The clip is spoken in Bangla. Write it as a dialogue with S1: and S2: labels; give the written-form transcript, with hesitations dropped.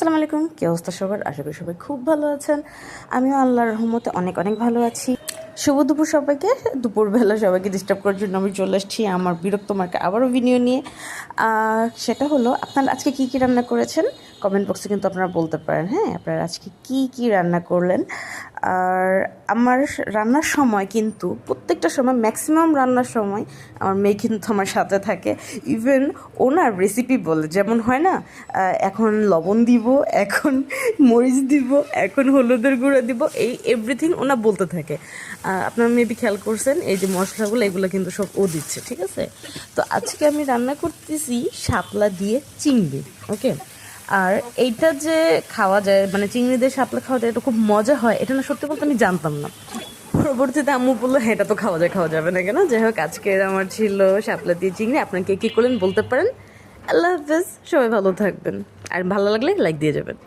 S1: আসসালামু আলাইকুম, কি অবস্থা সবার? আশা করি সবাই খুব ভালো আছেন। আমিও আল্লাহর রহমতে অনেক অনেক ভালো আছি। শুভ দুপুর সবাইকে। দুপুরবেলা সবাইকে ডিস্টার্ব করার জন্য আমি চলে আসছি আমার বিরক্ত মার্কা আবারও ভিডিও নিয়ে। সেটা হলো, আপনারা আজকে কী কী রান্না করেছেন কমেন্ট বক্সে কিন্তু আপনারা বলতে পারেন। হ্যাঁ, আপনারা আজকে কী কী রান্না করলেন। আর আমার রান্নার সময় কিন্তু প্রত্যেকটা সময়, ম্যাক্সিমাম রান্নার সময় আমার মেয়ে কিন্তু আমার সাথে থাকে। ইভেন ওনার রেসিপি বলে, যেমন হয় না, এখন লবণ দিব, এখন মরিচ দিব, এখন হলুদের গুঁড়া দিব, এই এভরিথিং ওনা বলতে থাকে। আপনারা মেবি খেয়াল করছেন, এই যে মশলাগুলো এগুলো কিন্তু সব ও দিচ্ছে, ঠিক আছে? তো আজকে আমি রান্না করতেছি শাপলা দিয়ে চিংড়ি। ওকে, আর এইটা যে খাওয়া যায়, মানে চিংড়ি দিয়ে শাপলা খাওয়া যায়, এটা খুব মজা হয়, এটা না সত্যি বলতে আমি জানতাম না। পরবর্তীতে আম্মু বললো হ্যাঁ, এটা তো খাওয়া যায়, খাওয়া যাবে না কেন? যাই হোক, আজকের আমার ছিল শাপলা দিয়ে চিংড়ি। আপনাকে কী করলেন বলতে পারেন। আল্লাহ হাফেজ, সবাই ভালো থাকবেন, আর ভালো লাগলে লাইক দিয়ে যাবেন।